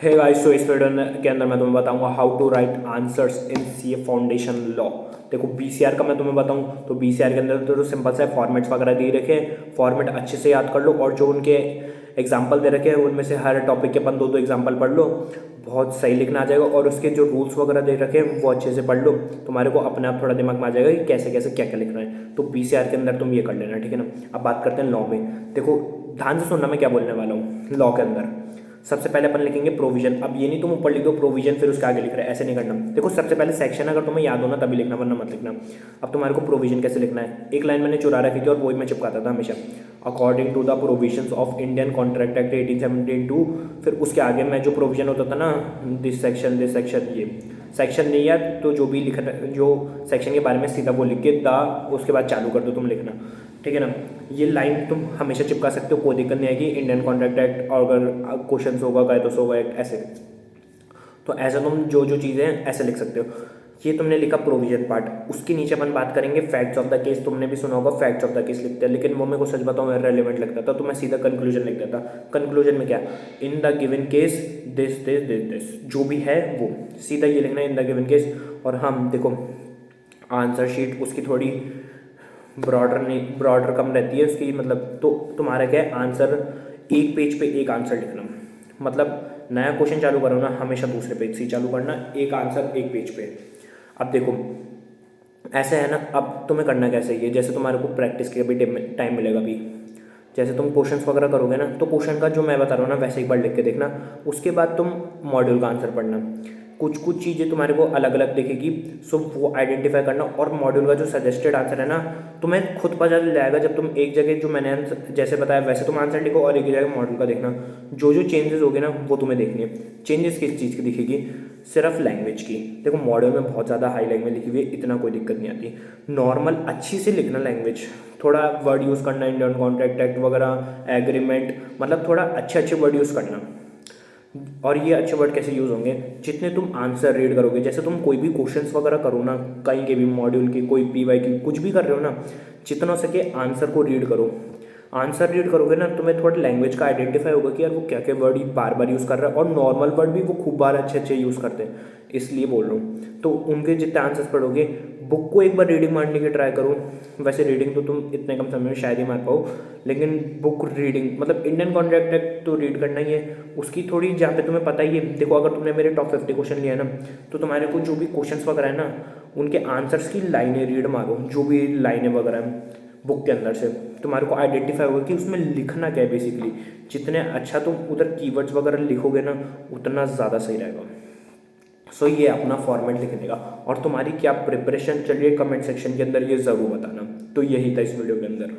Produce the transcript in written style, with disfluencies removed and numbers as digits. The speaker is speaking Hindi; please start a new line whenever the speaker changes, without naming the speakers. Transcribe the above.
हे गाइस, तो इस वीडियो के अंदर मैं तुम्हें बताऊंगा how to write answers in CA foundation law. देखो बीसीआर का मैं तुम्हें बताऊं तो बीसीआर के अंदर तो सिंपल सा फॉर्मेट्स वगैरह दे रखे हैं, फॉर्मेट अच्छे से याद कर लो और जो उनके एग्जाम्पल दे रखे हैं उनमें से हर टॉपिक के अपन दो दो एग्जाम्पल पढ़ लो, बहुत सही लिखना आ जाएगा। और उसके जो रूल्स वगैरह दे रखे हैं वो अच्छे से पढ़ लो, तुम्हारे को अपने आप थोड़ा दिमाग में आ जाएगा कि कैसे कैसे क्या क्या लिखना है। तो बीसीआर के अंदर तुम ये कर लेना, ठीक है ना। अब बात करते हैं लॉ में। देखो ध्यान से सुनना मैं क्या बोलने वाला हूँ। लॉ के अंदर सबसे पहले अपन लिखेंगे प्रोविजन। अब ये नहीं तुम ऊपर लिख दो प्रोविजन फिर उसके आगे लिख रहे हैं, ऐसे नहीं करना। देखो सबसे पहले सेक्शन अगर तुम्हें याद हो ना तभी लिखना, वरना मत लिखना। अब तुम्हारे को प्रोविजन कैसे लिखना है, एक लाइन मैंने चुरा रखी थी और वही मैं चिपकाता था हमेशा, according to the provisions of Indian Contract Act 1872। फिर उसके आगे मैं जो प्रोविजन होता था ना, दिस सेक्शन ये सेक्शन नहीं याद तो जो भी लिखना, जो सेक्शन के बारे में सीधा वो लिख के द उसके बाद चालू कर दो तुम लिखना, ठीक है ना। ये लाइन तुम हमेशा चिपका सकते हो, कोई दिक्कत नहीं आएगी। इंडियन कॉन्ट्रैक्ट एक्ट और अगर क्वेश्चन होगा कायदों होगा एक्ट ऐसे, तो ऐसा तुम जो जो चीज़ें हैं ऐसे लिख सकते हो। ये तुमने लिखा प्रोविजन पार्ट। उसके नीचे अपन बात करेंगे फैक्ट्स ऑफ द केस। तुमने भी सुना होगा फैक्ट्स ऑफ द केस लिखते हैं, लेकिन वो मेरे को सच बताऊँ रेलिवेंट लगता था तो मैं सीधा कंक्लूजन लिख देता। कंक्लूजन में क्या, in the given case this this this this, जो भी है वो सीधा ये लिखना है इन द गिवन केस। और हम देखो आंसर शीट उसकी थोड़ी ब्रॉडर नहीं, ब्रॉडर कम रहती है उसकी, मतलब तो तुम्हारा क्या है आंसर एक पेज पे एक आंसर लिखना। मतलब नया क्वेश्चन चालू करो ना हमेशा दूसरे पेज से चालू करना, एक आंसर एक पेज पे। अब देखो ऐसे है ना, अब तुम्हें करना कैसे ये, जैसे तुम्हारे को प्रैक्टिस के भी टाइम मिलेगा अभी, जैसे तुम क्वेश्चंस वगैरह करोगे ना तो क्वेश्चन का जो मैं बता रहा हूँ ना वैसे एक बार लिख के देखना। उसके बाद तुम मॉड्यूल का आंसर पढ़ना। कुछ कुछ चीज़ें तुम्हारे को अलग अलग दिखेगी, सो वो आइडेंटिफाई करना। और मॉड्यूल का जो सजेस्टेड आंसर है ना तुम्हें खुद पता चल जाएगा जब तुम एक जगह जो मैंने जैसे बताया वैसे तुम आंसर लिखो और एक जगह मॉड्यूल का देखना। जो जो चेंजेस होगे ना वो तुम्हें देखनी है। चेंजेस किस चीज़ की दिखेगी, सिर्फ लैंग्वेज की। देखो मॉड्यूल में बहुत ज़्यादा हाई लैंग्वेज लिखी हुई है, इतना कोई दिक्कत नहीं आती। नॉर्मल अच्छी से लिखना लैंग्वेज, थोड़ा वर्ड यूज़ करना, इंडियन कॉन्ट्रैक्ट एक्ट वगैरह एग्रीमेंट, मतलब थोड़ा अच्छे अच्छे वर्ड यूज़ करना। और ये अच्छे वर्ड कैसे यूज़ होंगे, जितने तुम आंसर रीड करोगे। जैसे तुम कोई भी क्वेश्चंस वगैरह करो ना, कहीं के भी मॉड्यूल की, कोई पीवाई की, कुछ भी कर रहे हो ना, जितना हो सके आंसर को रीड करो। आंसर रीड करोगे ना तुम्हें थोड़ा लैंग्वेज का आइडेंटिफाई होगा कि यार वो क्या क्या वर्ड बार बार यूज़ कर रहा है, और नॉर्मल वर्ड भी वो खूब बार अच्छे अच्छे यूज़ करते हैं, इसलिए बोल रहा हूँ। तो उनके जितने आंसर्स पढ़ोगे, बुक को एक बार रीडिंग मारने की ट्राई करो। वैसे रीडिंग तो तुम इतने कम समय में शायद ही मार पाओ, लेकिन बुक रीडिंग मतलब इंडियन कॉन्ट्रैक्ट एक्ट तो रीड करना ही है। उसकी थोड़ी जहाँ पे तुम्हें पता ही है, देखो अगर तुमने मेरे टॉप 50 क्वेश्चन लिया है ना तो तुम्हारे को जो भी क्वेश्चन वगैरह है ना उनके आंसर्स की लाइनें रीड मारो, जो भी लाइनें वगैरह हैं बुक के अंदर से, तुम्हारे को आइडेंटिफाई होगा कि उसमें लिखना क्या है बेसिकली। जितने अच्छा तुम उधर कीवर्ड्स वगैरह लिखोगे ना उतना ज़्यादा सही रहेगा। सो ये अपना फॉर्मेट लिखने का। और तुम्हारी क्या प्रिपरेशन चल रही है कमेंट सेक्शन के अंदर ये ज़रूर बताना। तो यही था इस वीडियो के अंदर।